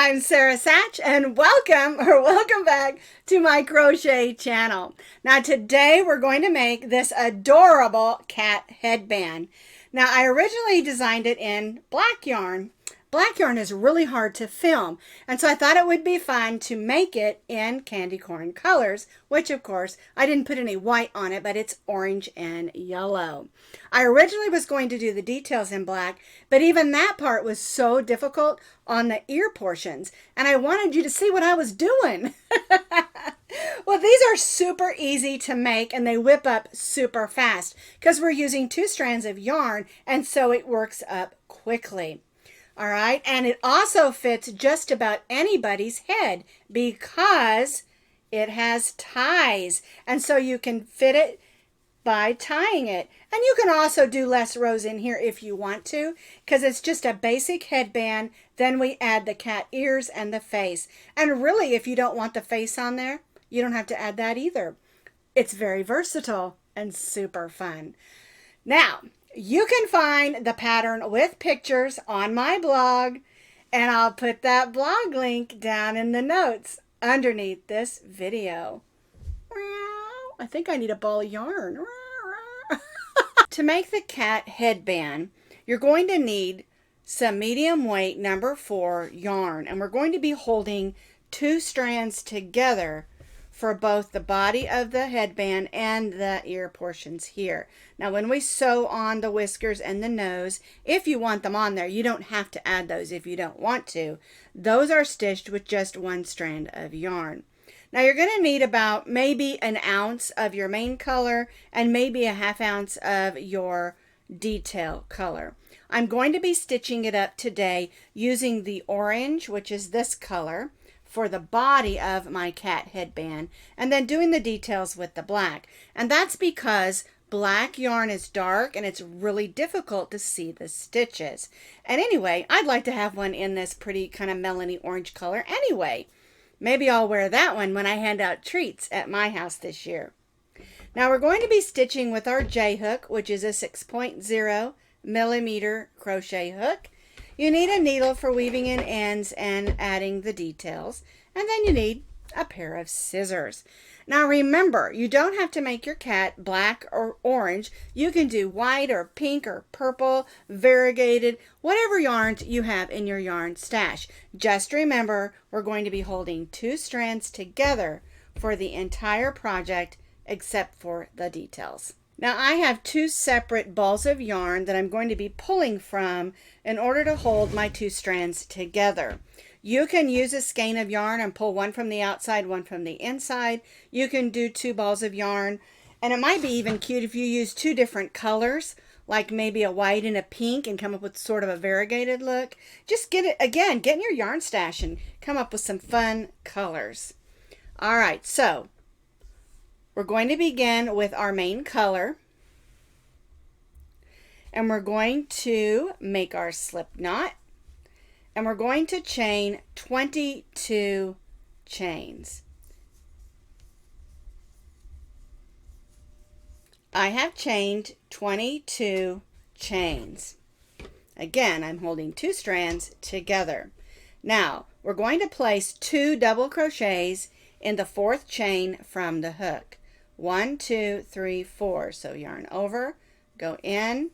I'm Sara Sach, and welcome back to my crochet channel. Now today we're going to make this adorable cat headband. Now I originally designed it in black yarn. Black yarn is really hard to film, and so I thought it would be fun to make it in candy corn colors, which of course I didn't put any white on it, but it's orange and yellow. I originally was going to do the details in black, but even that part was so difficult on the ear portions, and I wanted you to see what I was doing. Well, these are super easy to make, and they whip up super fast because we're using 2 strands of yarn, and so it works up quickly. All right, and it also fits just about anybody's head because it has ties, and so you can fit it by tying it. And you can also do less rows in here if you want to, because it's just a basic headband. Then we add the cat ears and the face. And really, if you don't want the face on there, you don't have to add that either. It's very versatile and super fun. Now, you can find the pattern with pictures on my blog, and I'll put that blog link down in the notes underneath this video. I think I need a ball of yarn. To make the cat headband, you're going to need some medium weight number 4 yarn, and we're going to be holding 2 strands together for both the body of the headband and the ear portions here. Now when we sew on the whiskers and the nose, if you want them on there, you don't have to add those if you don't want to. Those are stitched with just 1 strand of yarn. Now you're going to need about maybe an ounce of your main color and maybe a 1/2 ounce of your detail color. I'm going to be stitching it up today using the orange, which is this color, for the body of my cat headband, and then doing the details with the black. And that's because black yarn is dark and it's really difficult to see the stitches. And anyway, I'd like to have one in this pretty kind of melony orange color anyway. Maybe I'll wear that one when I hand out treats at my house this year. Now we're going to be stitching with our J hook, which is a 6.0 millimeter crochet hook. You need a needle for weaving in ends and adding the details, and then you need a pair of scissors. Now remember, you don't have to make your cat black or orange. You can do white or pink or purple, variegated, whatever yarns you have in your yarn stash. Just remember, we're going to be holding 2 strands together for the entire project except for the details. Now I have 2 separate balls of yarn that I'm going to be pulling from in order to hold my 2 strands together. You can use a skein of yarn and pull one from the outside, one from the inside. You can do 2 balls of yarn, and it might be even cute if you use 2 different colors, like maybe a white and a pink, and come up with sort of a variegated look. Just get in your yarn stash and come up with some fun colors. All right, so we're going to begin with our main color, and we're going to make our slip knot, and we're going to chain 22 chains. I have chained 22 chains. Again, I'm holding 2 strands together. Now, we're going to place 2 double crochets in the 4th chain from the hook. 1, 2, 3, 4. So yarn over, go in,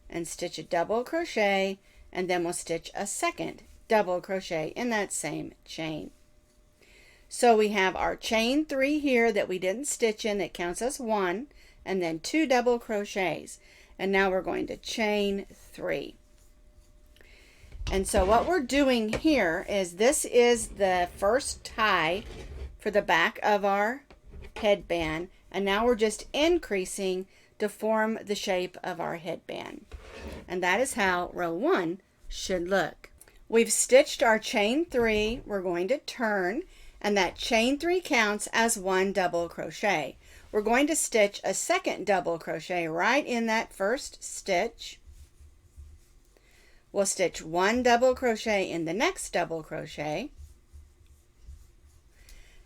and stitch a double crochet, and then we'll stitch a second double crochet in that same chain. So we have our chain 3 here that we didn't stitch in, that counts as 1, and then 2 double crochets. And now we're going to chain 3. And so what we're doing here is, this is the first tie for the back of our headband, and now we're just increasing to form the shape of our headband. And that is how row 1 should look. We've stitched our chain 3. We're going to turn, and that chain 3 counts as 1 double crochet. We're going to stitch a second double crochet right in that first stitch. We'll stitch 1 double crochet in the next double crochet,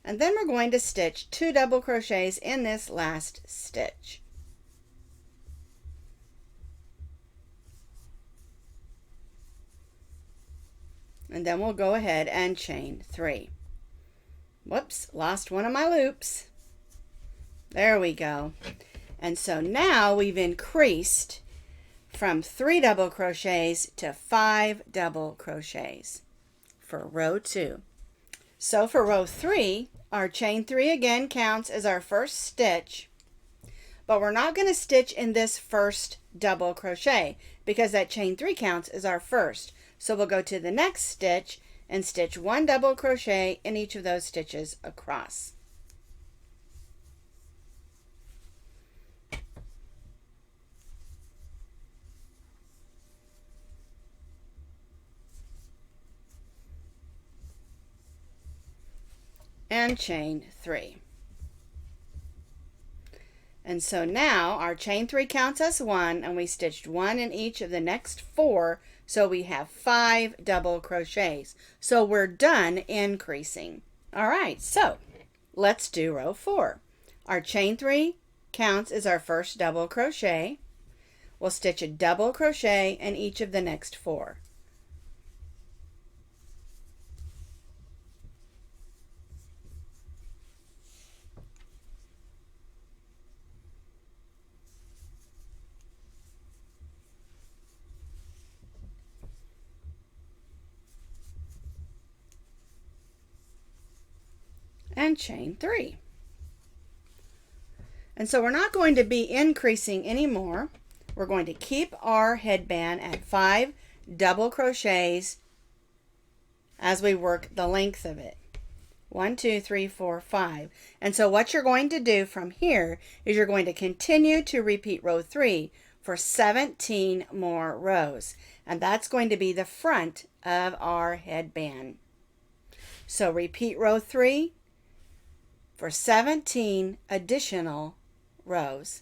and then we're going to stitch 2 double crochets in this last stitch. And then we'll go ahead and chain 3. Whoops, lost one of my loops. There we go. And so now we've increased from 3 double crochets to 5 double crochets for row 2. So for row 3, our chain 3 again counts as our first stitch, but we're not going to stitch in this first double crochet because that chain 3 counts as our first. So we'll go to the next stitch and stitch 1 double crochet in each of those stitches across. And chain 3. And so now our chain 3 counts as 1, and we stitched 1 in each of the next 4, so we have 5 double crochets. So we're done increasing. All right, so let's do row 4. Our chain 3 counts as our first double crochet. We'll stitch a double crochet in each of the next 4. And chain 3. And so we're not going to be increasing anymore. We're going to keep our headband at 5 double crochets as we work the length of it. 1, 2, 3, 4, 5. And so what you're going to do from here is you're going to continue to repeat row 3 for 17 more rows. And that's going to be the front of our headband. So repeat row 3 for 17 additional rows.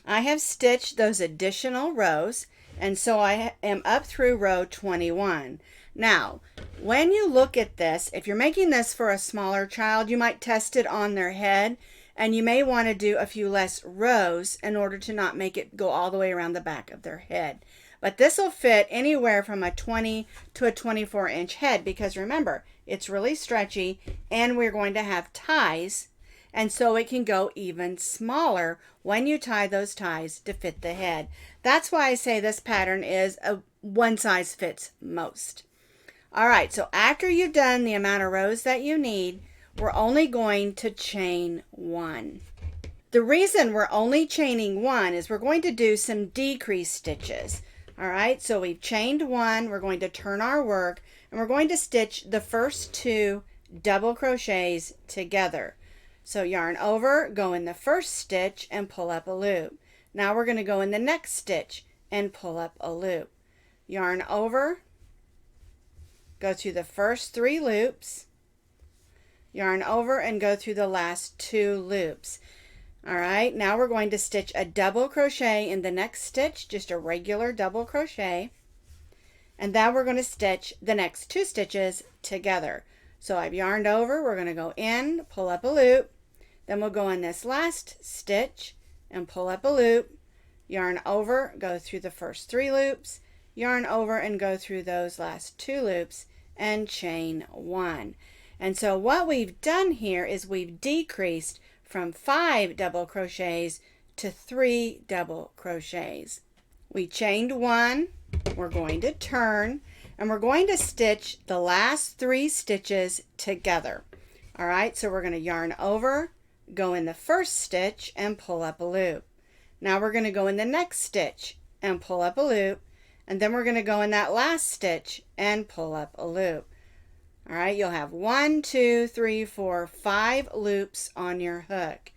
I have stitched those additional rows, and so I am up through row 21. Now, when you look at this, if you're making this for a smaller child, you might test it on their head, and you may want to do a few less rows in order to not make it go all the way around the back of their head. But this will fit anywhere from a 20 to a 24-inch head because remember, it's really stretchy and we're going to have ties, and so it can go even smaller when you tie those ties to fit the head. That's why I say this pattern is a one size fits most. All right, so after you've done the amount of rows that you need, we're only going to chain 1. The reason we're only chaining 1 is we're going to do some decrease stitches. All right, so we've chained 1, we're going to turn our work, and we're going to stitch the first 2 double crochets together. So yarn over, go in the first stitch and pull up a loop. Now we're going to go in the next stitch and pull up a loop. Yarn over, go through the first 3 loops, yarn over and go through the last 2 loops. All right, now we're going to stitch a double crochet in the next stitch, just a regular double crochet. And then we're going to stitch the next 2 stitches together. So I've yarned over, we're going to go in, pull up a loop, then we'll go in this last stitch and pull up a loop, yarn over, go through the first 3 loops, yarn over and go through those last 2 loops and chain 1. And so what we've done here is we've decreased from 5 double crochets to 3 double crochets. We chained 1, we're going to turn, and we're going to stitch the last 3 stitches together. All right, so we're going to yarn over, go in the first stitch and pull up a loop. Now we're going to go in the next stitch and pull up a loop, and then we're going to go in that last stitch and pull up a loop. All right, you'll have 1, 2, 3, 4, 5 loops on your hook.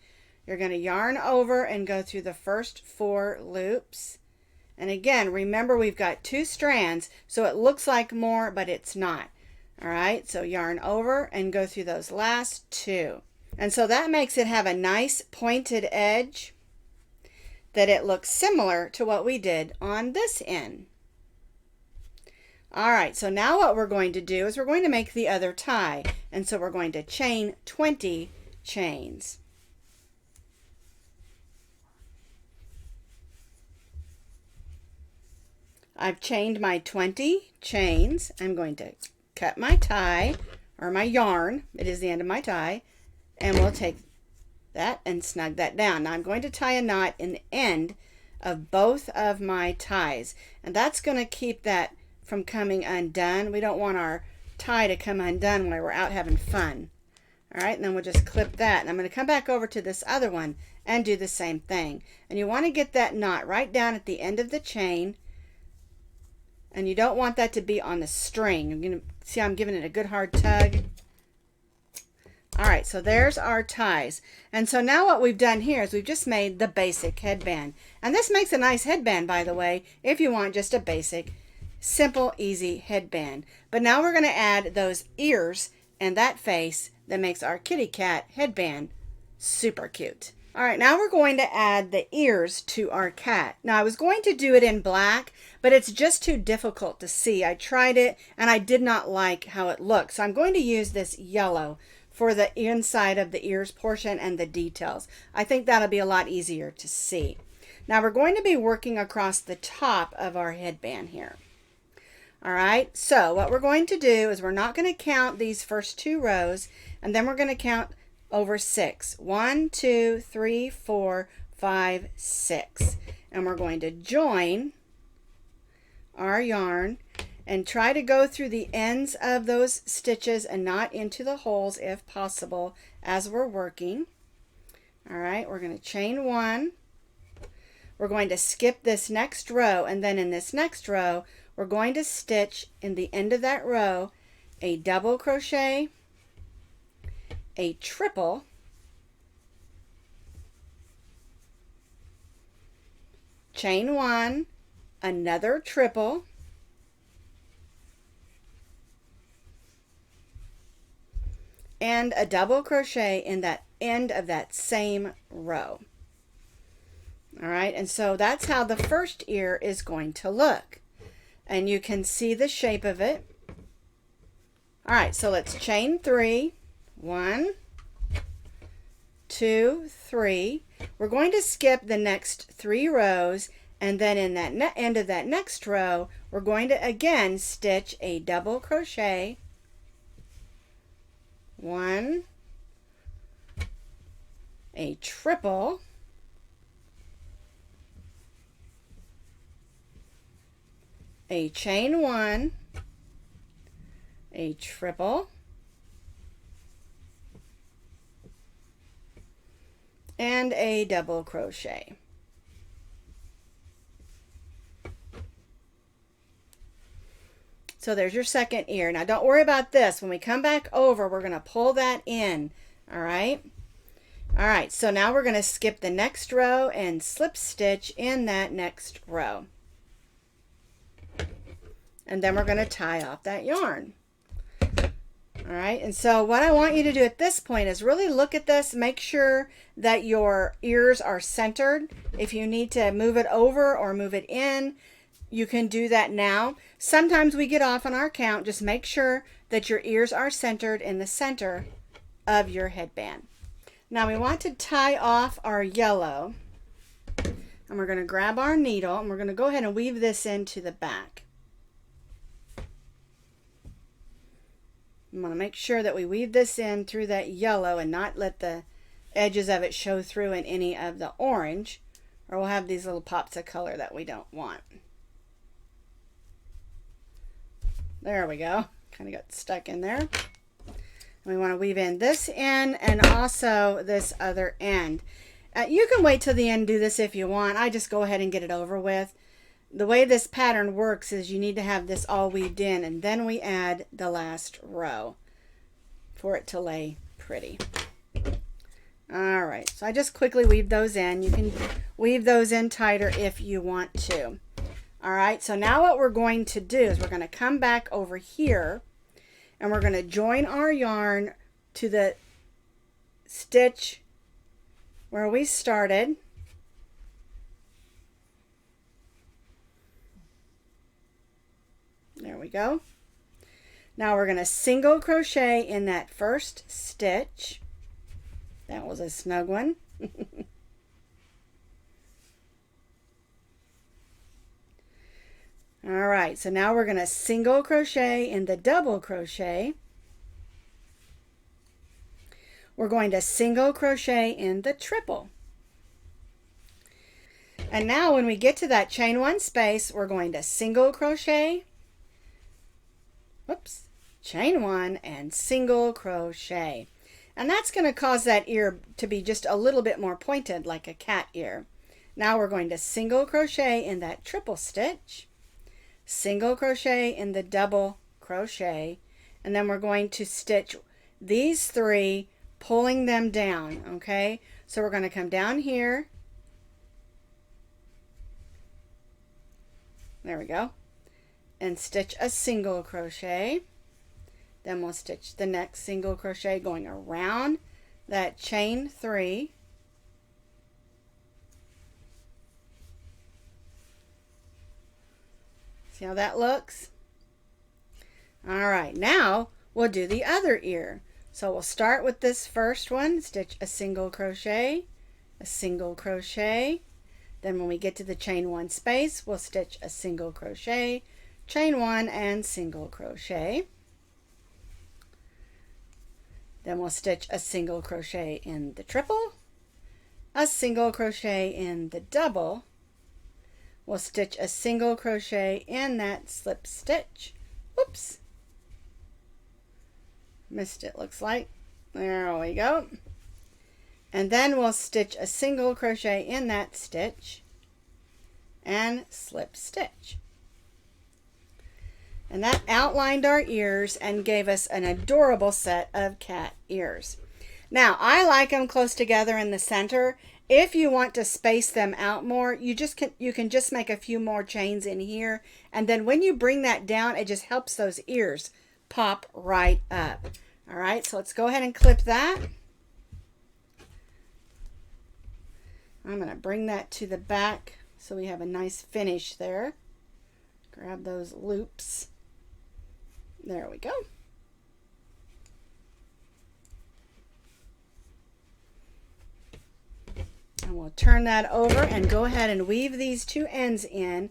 You're going to yarn over and go through the first 4 loops. And again, remember we've got 2 strands, so it looks like more, but it's not. All right, so yarn over and go through those last 2. And so that makes it have a nice pointed edge that it looks similar to what we did on this end. All right, so now what we're going to do is we're going to make the other tie. And so we're going to chain 20 chains. I've chained my 20 chains. I'm going to cut my tie, or my yarn, it is the end of my tie, and we'll take that and snug that down. Now I'm going to tie a knot in the end of both of my ties, and that's going to keep that from coming undone. We don't want our tie to come undone when we're out having fun. All right, and then we'll just clip that, and I'm going to come back over to this other one and do the same thing. And you want to get that knot right down at the end of the chain, and you don't want that to be on the string. You're going to see I'm giving it a good hard tug. All right, so there's our ties. And so now what we've done here is we've just made the basic headband. And this makes a nice headband, by the way, if you want just a basic, simple, easy headband. But now we're going to add those ears and that face that makes our kitty cat headband super cute. All right, now we're going to add the ears to our cat. Now I was going to do it in black, but it's just too difficult to see. I tried it and I did not like how it looked. So I'm going to use this yellow for the inside of the ears portion and the details. I think that'll be a lot easier to see. Now we're going to be working across the top of our headband here. All right, so what we're going to do is we're not going to count these first 2 rows, and then we're going to count over 6. 1, 2, 3, 4, 5, 6. And we're going to join our yarn and try to go through the ends of those stitches and not into the holes if possible as we're working. All right, we're going to chain 1. We're going to skip this next row, and then in this next row we're going to stitch in the end of that row a double crochet, a triple, chain 1, another triple, and a double crochet in that end of that same row. All right, and so that's how the first ear is going to look. And you can see the shape of it. All right, so let's chain 3. 1, 2, 3. We're going to skip the next 3 rows, and then in that end of that next row, we're going to again stitch a double crochet. 1, a triple, a chain 1, a triple, and a double crochet. So there's your second ear. Now don't worry about this. When we come back over, we're going to pull that in. All right. All right. So now we're going to skip the next row and slip stitch in that next row. And then we're going to tie off that yarn. All right, and so what I want you to do at this point is really look at this, make sure that your ears are centered. If you need to move it over or move it in, you can do that now. Sometimes we get off on our count. Just make sure that your ears are centered in the center of your headband. Now we want to tie off our yellow, and we're going to grab our needle and we're going to go ahead and weave this into the back. I want to make sure that we weave this in through that yellow and not let the edges of it show through in any of the orange, or we'll have these little pops of color that we don't want. There we go. Kind of got stuck in there. And we want to weave in this end and also this other end. You can wait till the end and do this if you want. I just go ahead and get it over with. The way this pattern works is you need to have this all weaved in, and then we add the last row for it to lay pretty. All right, so I just quickly weave those in. You can weave those in tighter if you want to. All right, so now what we're going to do is we're going to come back over here and we're going to join our yarn to the stitch where we started. There we go. Now we're going to single crochet in that first stitch. That was a snug one. All right, so now we're going to single crochet in the double crochet. We're going to single crochet in the triple. And now when we get to that chain one space, we're going to single crochet, whoops, chain one and single crochet. And that's going to cause that ear to be just a little bit more pointed like a cat ear. Now we're going to single crochet in that triple stitch, single crochet in the double crochet, and then we're going to stitch these three, pulling them down, okay? So we're going to come down here. There we go. And stitch a single crochet. Then we'll stitch the next single crochet going around that chain three. See how that looks? All right, now we'll do the other ear. So we'll start with this first one, stitch a single crochet, a single crochet. Then when we get to the chain one space, we'll stitch a single crochet, chain one and single crochet. Then we'll stitch a single crochet in the triple, a single crochet in the double. We'll stitch a single crochet in that slip stitch. Whoops. Missed it, looks like. There we go. And then we'll stitch a single crochet in that stitch and slip stitch. And that outlined our ears and gave us an adorable set of cat ears. Now, I like them close together in the center. If you want to space them out more, you can just make a few more chains in here, and then when you bring that down, it just helps those ears pop right up. All right, so let's go ahead and clip that. I'm going to bring that to the back so we have a nice finish there. Grab those loops. There we go. And we'll turn that over and go ahead and weave these two ends in.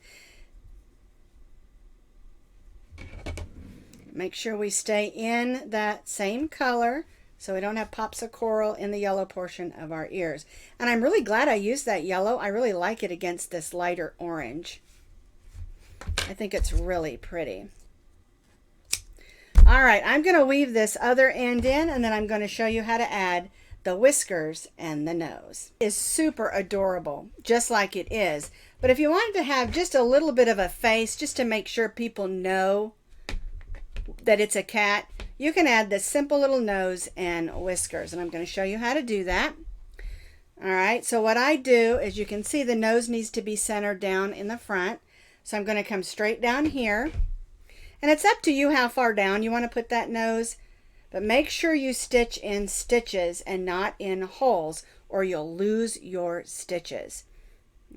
Make sure we stay in that same color so we don't have pops of coral in the yellow portion of our ears. And I'm really glad I used that yellow. I really like it against this lighter orange. I think it's really pretty. All right, I'm going to weave this other end in, and then I'm going to show you how to add the whiskers and the nose. It's super adorable, just like it is. But if you wanted to have just a little bit of a face, just to make sure people know that it's a cat, you can add this simple little nose and whiskers, and I'm going to show you how to do that. All right, so what I do is, you can see the nose needs to be centered down in the front. So I'm going to come straight down here, and it's up to you how far down you want to put that nose, but make sure you stitch in stitches and not in holes, or you'll lose your stitches.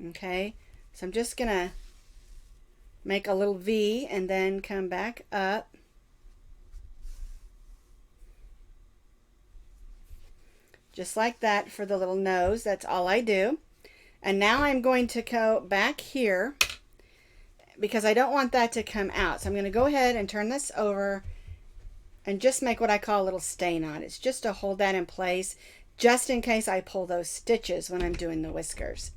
Okay, so I'm just going to make a little V and then come back up. Just like that for the little nose. That's all I do. And now I'm going to go back here, because I don't want that to come out. So I'm going to go ahead and turn this over and just make what I call a little stay knot. It's just to hold that in place, just in case I pull those stitches when I'm doing the whiskers.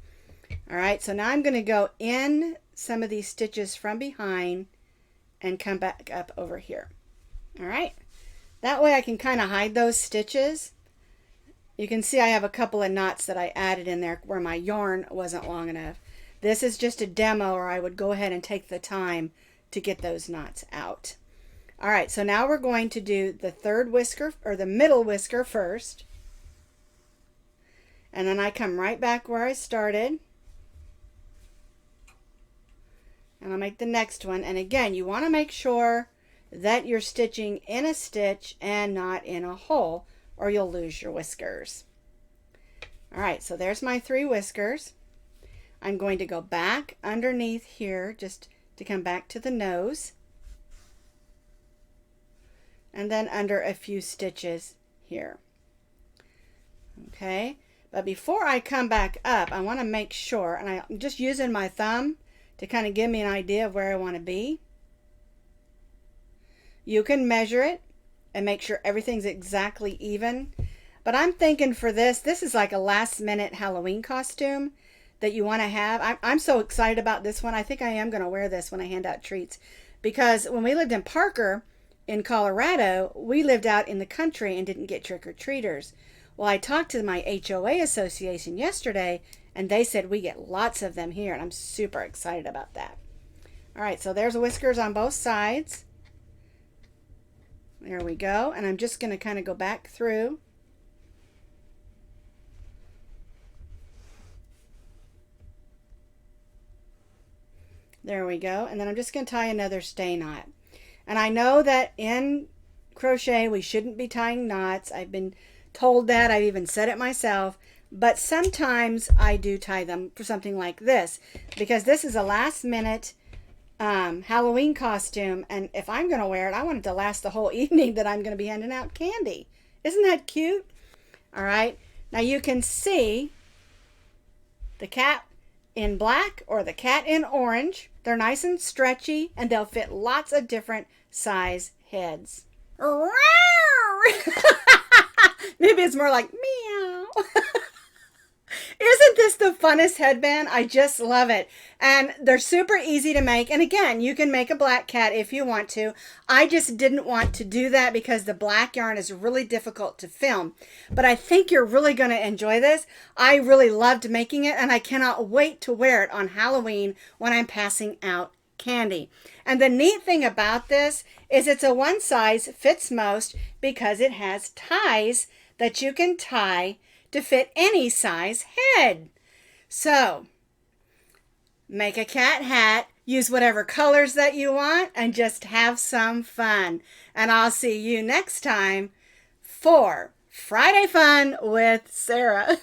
All right, so now I'm going to go in some of these stitches from behind and come back up over here. All right, that way I can kind of hide those stitches. You can see I have a couple of knots that I added in there where my yarn wasn't long enough. This is just a demo, or I would go ahead and take the time to get those knots out. All right, so now we're going to do the third whisker, or the middle whisker first. And then I come right back where I started. And I'll make the next one. And again, you want to make sure that you're stitching in a stitch and not in a hole, or you'll lose your whiskers. All right, so there's my 3 whiskers. I'm going to go back underneath here just to come back to the nose, and then under a few stitches here. Okay, but before I come back up, I want to make sure, and I'm just using my thumb to kind of give me an idea of where I want to be. You can measure it and make sure everything's exactly even. But I'm thinking for this is like a last minute Halloween costume that you want to have. I'm so excited about this one. I think I am going to wear this when I hand out treats. Because when we lived in Parker, in Colorado, we lived out in the country and didn't get trick-or-treaters. Well, I talked to my HOA association yesterday, and they said we get lots of them here, and I'm super excited about that. All right, so there's whiskers on both sides. There we go, and I'm just going to kind of go back through. There we go, and then I'm just going to tie another stay knot. And I know that in crochet we shouldn't be tying knots. I've been told that. I've even said it myself. But sometimes I do tie them for something like this, because this is a last minute Halloween costume, and if I'm going to wear it, I want it to last the whole evening that I'm going to be handing out candy. Isn't that cute? All right. Now you can see the cat in black or the cat in orange. They're nice and stretchy, and they'll fit lots of different size heads. Maybe it's more like meow. Isn't this the funnest headband? I just love it. And they're super easy to make. And again, you can make a black cat if you want to. I just didn't want to do that because the black yarn is really difficult to film. But I think you're really going to enjoy this. I really loved making it, and I cannot wait to wear it on Halloween when I'm passing out candy. And the neat thing about this is it's a one size fits most, because it has ties that you can tie to fit any size head. So make a cat hat, use whatever colors that you want, and just have some fun. And I'll see you next time for Friday Fun with Sara.